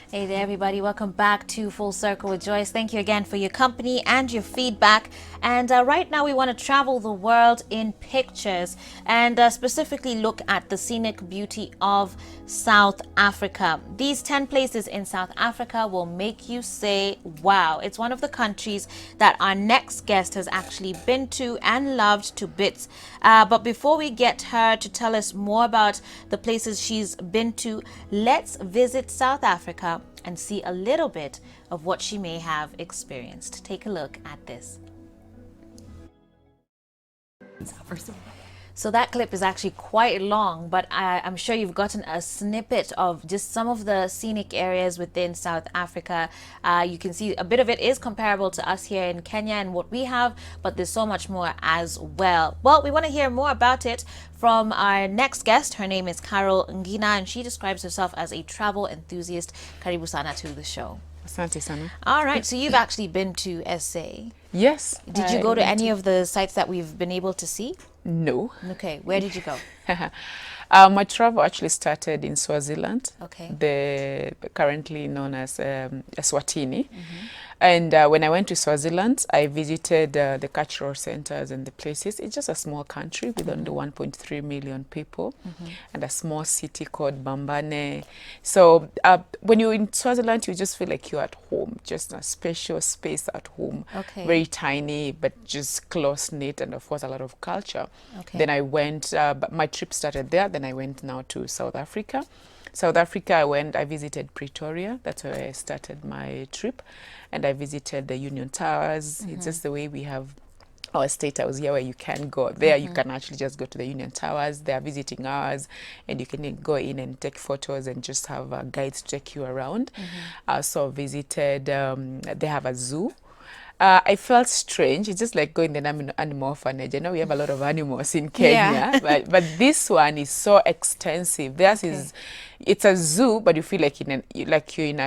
Hey there, everybody. Welcome back to Full Circle with Joyce. Thank you again for your company and your feedback. And right now, we want to travel the world in pictures and specifically look at the scenic beauty of South Africa. These 10 places in South Africa will make you say, wow. It's one of the countries that our next guest has actually been to and loved to bits. But before we get her to tell us more about the places she's been to, let's visit South Africa and see a little bit of what she may have experienced. Take a look at this. So that clip is actually quite long, but I'm sure you've gotten a snippet of just some of the scenic areas within South Africa. You can see a bit of it is comparable to us here in Kenya and what we have, but there's so much more as well. Well, we want to hear more about it from our next guest. Her name is Carol Ngina, and she describes herself as a travel enthusiast. Karibu sana to the show. Asante sana. All right, so you've actually been to SA. Yes. Did you go to any of the sites that we've been able to see? No. Okay, where did you go? My travel actually started in Swaziland, Okay. currently known as Eswatini. And when I went to Swaziland, I visited the cultural centers and the places. It's just a small country with only 1.3 million people and a small city called Bambane. So when you're in Swaziland, you just feel like you're at home, just a special space at home. Okay. Very tiny, but just close-knit, and of course a lot of culture. Okay. Then I went, my trip started there, then I went now to South Africa. South Africa, I visited Pretoria. That's where I started my trip. And I visited the Union Towers. It's just the way we have our state house here where you can go. There you can actually just go to the Union Towers. They are visiting hours, and you can go in and take photos and just have guides to take you around. I also visited, they have a zoo. I felt strange. It's just like going to the animal orphanage. I know we have a lot of animals in Kenya, Yeah. but this one is so extensive. Theirs is, it's a zoo, but you feel like you're in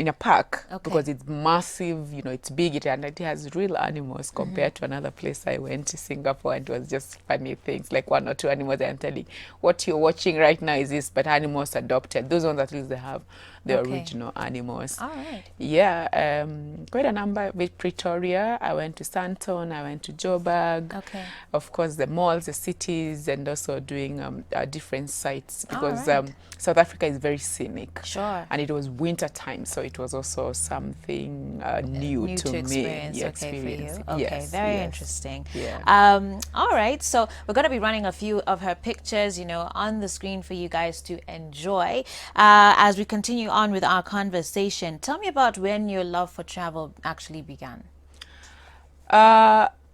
a park because it's massive. You know, it's big, and it has real animals compared to another place I went to, Singapore, and it was just funny things like one or two animals. I'm telling what you're watching right now is this, but animals adopted. Those ones at least they have the original animals. All right. Yeah, quite a number with Pretoria. I went to Sandton, I went to Joburg. Okay. Of course, the malls, the cities, and also doing different sites because right. South Africa is very scenic. Sure. And it was winter time, so it was also something new to me. experience. Yeah, Okay, experience. for you. Okay, Yes, very yes. interesting. Yeah. All right, so we're going to be running a few of her pictures, on the screen for you guys to enjoy as we continue on with our conversation. Tell me about when your love for travel actually began.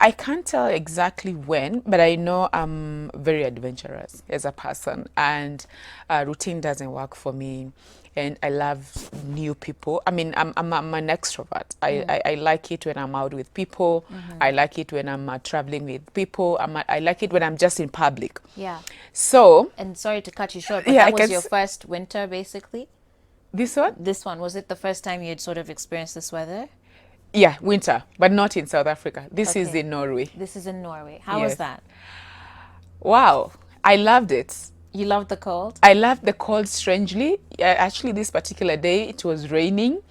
I can't tell exactly when, but I know I'm very adventurous as a person, and routine doesn't work for me. And I love new people. I mean, I'm an extrovert. I like it when I'm out with people. I like it when I'm traveling with people. I like it when I'm just in public. Yeah. So, And sorry to cut you short, but yeah, that was your first winter, basically? this one? This one, was it the first time you had sort of experienced this weather? Yeah, winter, but not in South Africa. This is Okay. in Norway. This is in Norway. How was Yes. that? Wow, I loved it. You loved the cold? I loved the cold strangely. Actually, this particular day, it was raining.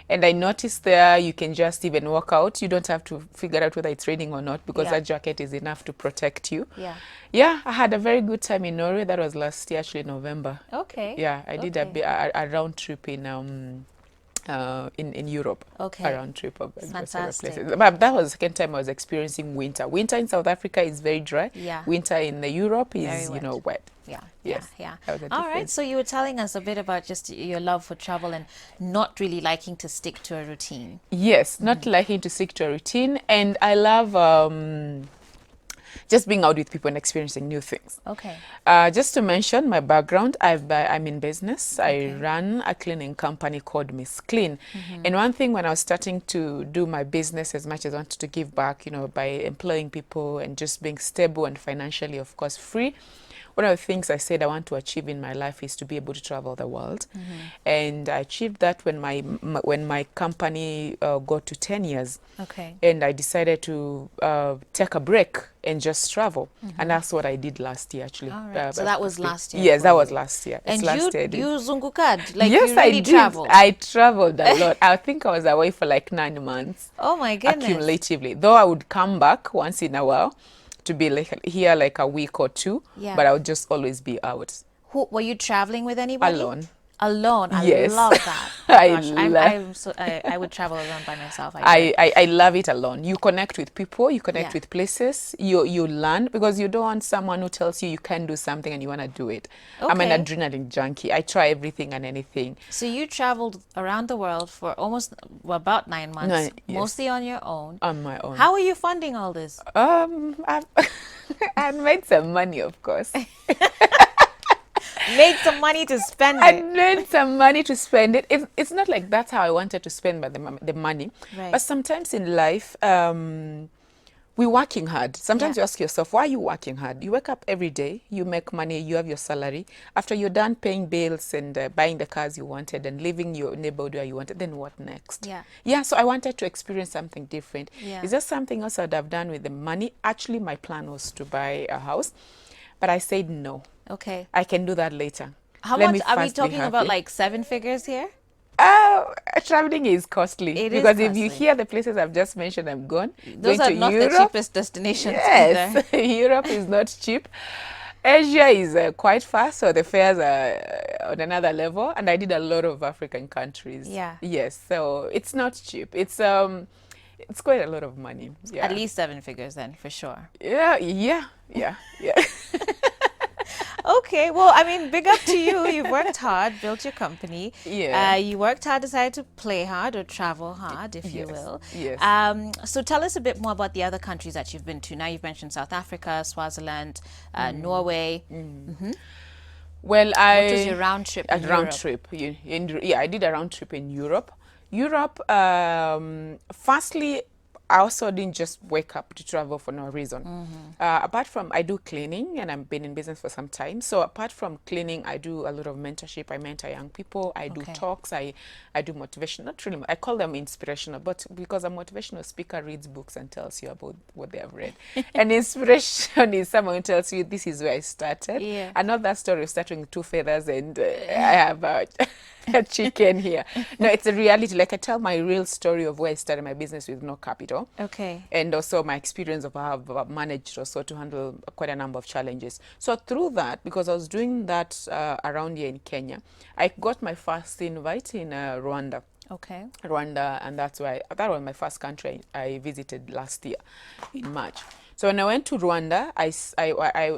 And I noticed there you can just even walk out. You don't have to figure out whether it's raining or not because Yeah. that jacket is enough to protect you. Yeah. Yeah, I had a very good time in Norway. That was last year, actually, November. Okay. Yeah, I did Okay. a round trip in Europe. Okay. A round trip of several Fantastic. places. But that was the second time I was experiencing winter. Winter in South Africa is very dry. Yeah. Winter in the Europe is, Very wet. wet. Yeah, Yes, yeah. that was the All right, difference. so you were telling us a bit about just your love for travel and not really liking to stick to a routine. Yes, not liking to stick to a routine, and I love just being out with people and experiencing new things. Okay. Just to mention my background, I'm in business. I run a cleaning company called Miss Clean. And one thing when I was starting to do my business, as much as I wanted to give back, by employing people and just being stable and financially, of course, free, one of the things I said I want to achieve in my life is to be able to travel the world. And I achieved that when my company got to 10 years. Okay. And I decided to take a break and just travel. And that's what I did last year, actually. All right. So that was last year. Yes, for that was you. last year. And It's last year I did. you zungukad, like Yes, you really I did. traveled. I traveled a lot. I think I was away for like 9 months. Oh my goodness. Accumulatively. Though I would come back once in a while to be like here like a week or two, Yeah. but I would just always be out. Who were you traveling with anybody? Alone. Alone. I Yes. love that. I Gosh, love- I would travel alone by myself. I I love it alone. You connect with people, you connect Yeah. with places, you learn, because you don't want someone who tells you you can do something and you want to do it. I'm an Okay. adrenaline junkie. I try everything and anything. So you traveled around the world for about 9 months, Yes. mostly on your own. On my own. How are you funding all this? I've I made some money, of course. Made some money to spend I it. made some money to spend it. It's not like that's how I wanted to spend the money. Right. But sometimes in life, we're working hard. Sometimes Yeah. you ask yourself, why are you working hard? You wake up every day, you make money, you have your salary. After you're done paying bills and buying the cars you wanted and living your neighborhood where you wanted, then what next? Yeah. Yeah, so I wanted to experience something different. Yeah. Is there something else I'd have done with the money? Actually, my plan was to buy a house, but I said no. Okay. I can do that later. How Let me much are we first be talking about? happy. Like 7 figures here? Traveling is costly. It is because if you costly. hear the places I've just mentioned, I'm gone. Those Going are to not the Europe. cheapest destinations either. Yes, Europe is not cheap. Asia is quite far, so the fares are on another level. And I did a lot of African countries. Yeah. Yes, so it's not cheap. It's quite a lot of money. Yeah. At least 7 figures then, for sure. Yeah. Okay, well, I mean, big up to you. You've worked hard, built your company. Yeah. You worked hard, decided to play hard or travel hard, if you Yes, will. yes. So tell us a bit more about the other countries that you've been to. Now you've mentioned South Africa, Swaziland, Norway. Well, What was your round trip in round Europe? trip? Yeah, I did a round trip in Europe. Europe, firstly, I also didn't just wake up to travel for no reason. Apart from, I do cleaning and I've been in business for some time. So apart from cleaning, I do a lot of mentorship. I mentor young people. I do Okay. talks. I do motivation. Not really, I call them inspirational, but because a motivational speaker reads books and tells you about what they have read. And inspiration is someone who tells you, this is where I started. Yeah. And not that story of starting with 2 feathers and I have a chicken here. No, it's a reality. Like I tell my real story of where I started my business with no capital. Okay. And also my experience of how I've managed also to handle quite a number of challenges. So through that, because I was doing that around here in Kenya, I got my first invite in Rwanda. Okay. Rwanda, and that was my first country I visited last year in March. So when I went to Rwanda, I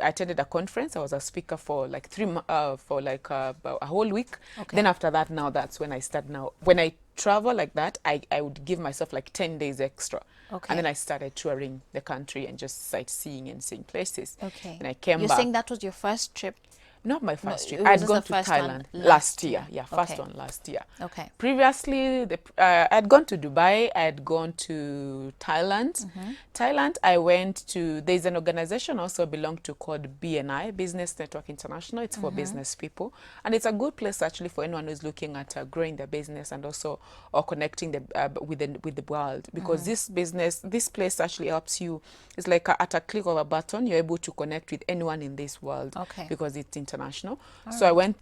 attended a conference. I was a speaker for like a whole week. Okay. Then after that, now that's when I start now. When I travel like that, I would give myself like 10 days extra. Okay. And then I started touring the country and just sightseeing and seeing places. Okay. And I came You're back. saying that was your first trip? Not my first trip. it I'd was gone the to first one Thailand last last year. year. Yeah, first Okay. one last year. Okay. Previously, I'd gone to Dubai. I'd gone to Thailand. Thailand, I went to. There's an organization also belong to called BNI, Business Network International. It's for business people, and it's a good place actually for anyone who's looking at growing their business and also or connecting with the world, because this place actually helps you. It's like at a click of a button, you're able to connect with anyone in this world. Okay. Because it's international. So I went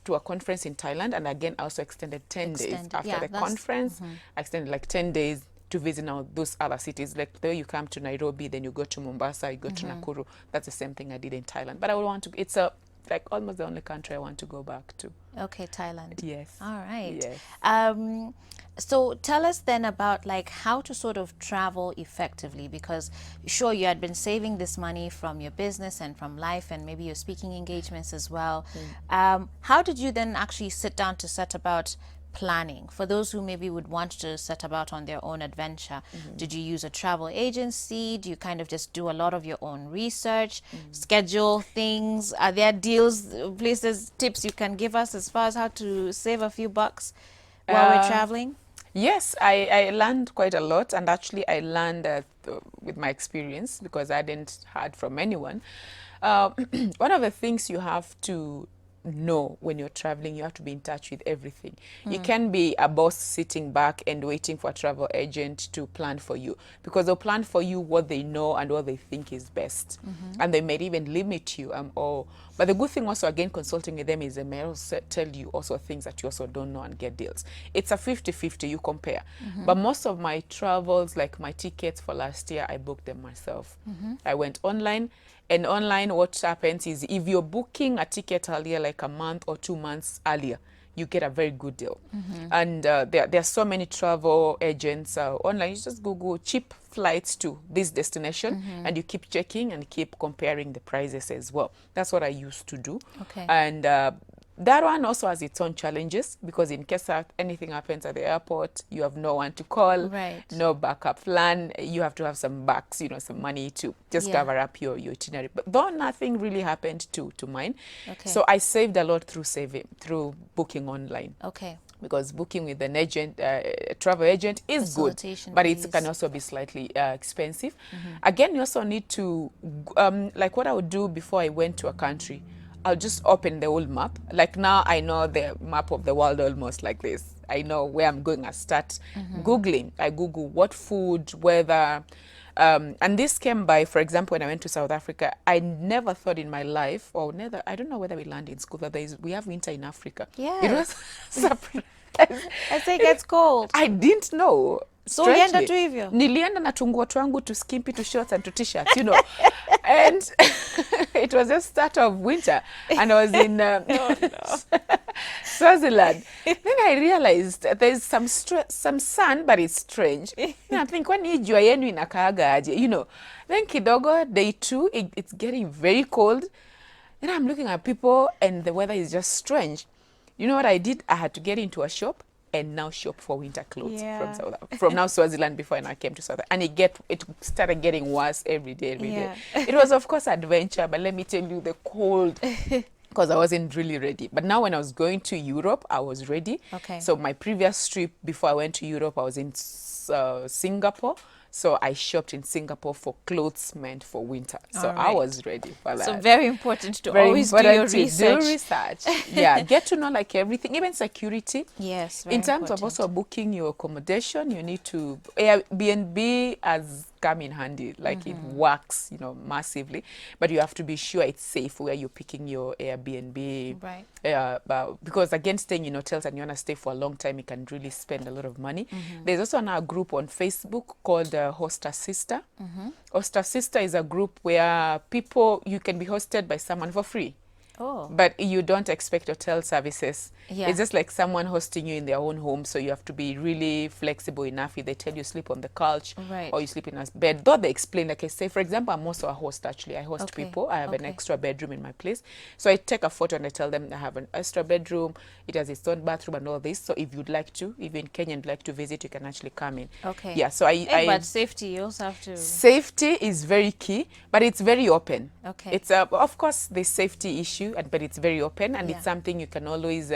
to a conference in Thailand, and again I also extended 10 days Extended, after yeah, the that's- conference. I extended like 10 days to visit now those other cities. Like there you come to Nairobi, then you go to Mombasa, you go to Nakuru. That's the same thing I did in Thailand. But I would want to. It's like almost the only country I want to go back to. Okay, Thailand. Yes. All right. Yes. So tell us then about like how to sort of travel effectively, because sure you had been saving this money from your business and from life and maybe your speaking engagements as well. How did you then actually sit down to set about planning for those who maybe would want to set about on their own adventure? Did you use a travel agency? Do you kind of just do a lot of your own research, schedule things? Are there deals, places, tips you can give us as far as how to save a few bucks while we're traveling? Yes, I learned quite a lot, and actually I learned with my experience because I didn't heard from anyone. One of the things you have to know when you're traveling, you have to be in touch with everything. You can't be a boss sitting back and waiting for a travel agent to plan for you, because they'll plan for you what they know and what they think is best. And they may even limit you. But the good thing also, again, consulting with them is they may also tell you also things that you also don't know and get deals. It's a 50-50, you compare. But most of my travels, like my tickets for last year, I booked them myself. I went online. And online, what happens is if you're booking a ticket earlier, like a month or 2 months earlier, you get a very good deal. And there are so many travel agents online. You just Google cheap flights to this destination, and you keep checking and keep comparing the prices as well. That's what I used to do. Okay. And that one also has its own challenges, because in case anything happens at the airport, you have no one to call, Right. no backup plan. You have to have some bucks, some money to just cover up your itinerary. But though nothing really happened to mine, Okay. so I saved a lot through booking online. Okay. Because booking with an agent, travel agent, is good, Facilitation but it fees. can also be slightly expensive. Again, you also need to, like what I would do before I went to a country, I'll just open the old map. Like now I know the map of the world almost like this. I know where I'm going. I start Googling. I Google what food, weather. And this came by, for example, when I went to South Africa, I never thought in my life, or never, I don't know whether we learned in school, that we have winter in Africa. It was surprise. I think it's cold. I didn't know. So ulienda Strangely. tu hivyo? Nilienda na tunguo twangu to skimpy to shorts and to t-shirts, and it was just start of winter, and I was in Swaziland. Then I realized there's some sun, but it's strange. I think when hii jua yenu inakaaga aje, Then kidogo, day 2, it's getting very cold. Then I'm looking at people, and the weather is just strange. You know what I did? I had to get into a shop and now shop for winter clothes from now Swaziland before I came to South Africa. And it started getting worse every day. It was, of course, adventure, but let me tell you, the cold, because I wasn't really ready. But now when I was going to Europe, I was ready. Okay. So my previous trip before I went to Europe, I was in Singapore. So I shopped in Singapore for clothes meant for winter. So I was ready for that. So very important to Very always important do your research. Do research. Yeah, get to know like everything, even security. Yes, very In terms of important. also booking your accommodation, you need to, Airbnb has come in handy, like it works, massively, but you have to be sure it's safe where you're picking your Airbnb. Right. Because again, staying in hotels and you want to stay for a long time, you can really spend a lot of money. There's also now a group on Facebook called Host Sister. Host Sister is a group where you can be hosted by someone for free. Oh. But you don't expect hotel services. Yeah. It's just like someone hosting you in their own home, so you have to be really flexible enough. If they tell you sleep on the couch, Right. or you sleep in a bed, though they explain, like I say, for example, I'm also a host actually. I host Okay. people. I have an Okay. extra bedroom in my place. So I take a photo and I tell them I have an extra bedroom. It has its own bathroom and all this. So if you'd like to, if you're in Kenya and you'd like to visit, you can actually come in. Okay. Yeah, so But safety, you also have to. safety is very key, but it's very open. Okay. It's of course the safety issue, but it's very open, and Yeah. it's something you can always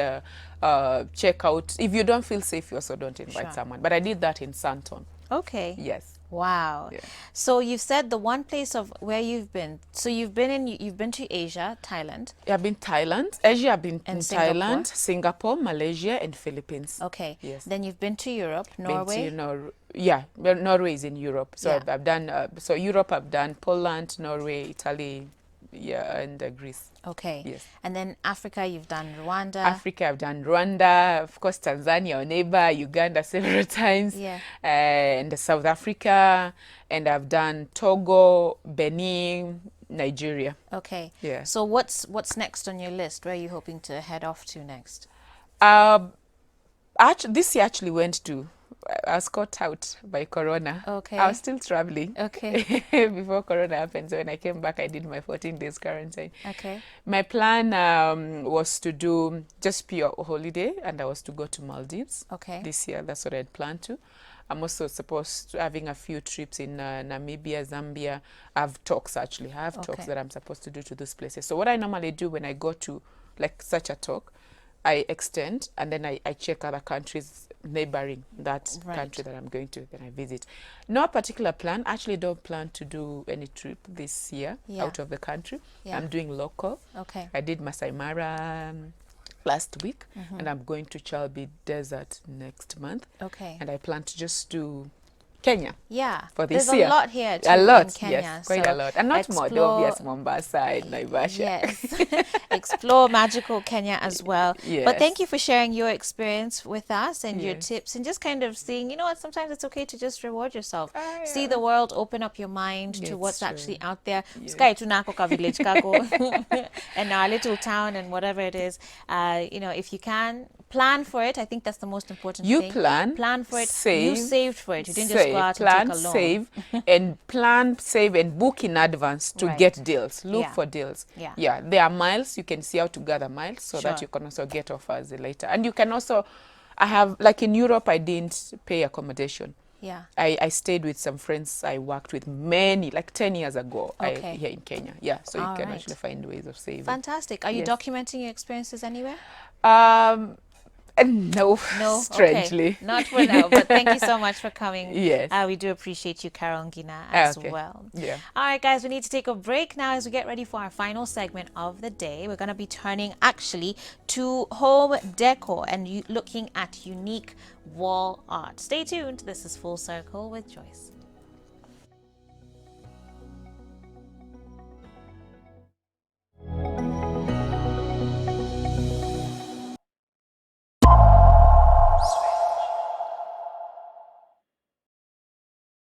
check out. If you don't feel safe, you also don't invite Sure. someone. But I did that in Santon. Okay. Yes. Wow. Yeah. So you've said the one place of where you've been. So you've been to Asia, Thailand. I've been Thailand, Asia. I've been And in Singapore? Thailand, Singapore, Malaysia, and Philippines. Okay. Yes. Then you've been to Europe, Norway. Been to well, Norway is in Europe. So Yeah. I've done so Europe. I've done Poland, Norway, Italy, and Greece. Okay. Yes. And then Africa, you've done Rwanda. Africa, I've done Rwanda, of course, Tanzania, our neighbor, Uganda several times, Yeah. and South Africa, and I've done Togo, Benin, Nigeria. Okay. Yeah. So what's next on your list? Where are you hoping to head off to next? This year actually went to, I was caught out by Corona. Okay. I was still traveling. Okay. Before Corona happened. So when I came back, I did my 14 days quarantine. Okay. My plan was to do just pure holiday, and I was to go to Maldives. Okay. This year, that's what I had planned to. I'm also supposed to having a few trips in Namibia, Zambia. I have talks actually. I have talks Okay. that I'm supposed to do to those places. So what I normally do when I go to like such a talk, I extend and then I check other countries neighboring that Right. country that I'm going to, then I visit. No particular plan. Actually, don't plan to do any trip this year Yeah. out of the country. Yeah. I'm doing local. Okay. I did Masai Mara last week, and I'm going to Chalbi Desert next month. Okay. And I plan to just do Kenya Yeah. for this There's year. a lot here too A lot, in Kenya. yes, quite so a lot. And not more, the explore- obvious Mombasa and Naivasha. Yes. Explore magical Kenya as well. But Yes. thank you for sharing your experience with us and your Yes. tips and just kind of seeing, you know what, sometimes it's okay to just reward yourself. Ah, See yeah. the world, open up your mind to It's what's true. actually out there. Yes. Sky tunako ka village kako and our little town and whatever it is. You know, if you can plan for it, I think that's the most important You thing. plan for it. save, You saved for it. You didn't just save, go out plan, and take a loan. save, and plan, save, and book in advance to Right. get deals. Look Yeah. for deals. Yeah. There are miles. You can see how to gather miles so that Sure. you can also get offers later. And you can also, I have, like in Europe, I didn't pay accommodation. Yeah. I stayed with some friends I worked with many, like 10 years ago Okay. here in Kenya. Yeah, so All you can right. actually find ways of saving. Fantastic. Are you Yes. documenting your experiences anywhere? No, No, strangely. Okay. Not for now. But thank you so much for coming. Yes. We do appreciate you, Carol Ngina, as Okay. well. Yeah. All right, guys, we need to take a break now as we get ready for our final segment of the day. We're going to be turning actually to home decor and looking at unique wall art. Stay tuned. This is Full Circle with Joyce.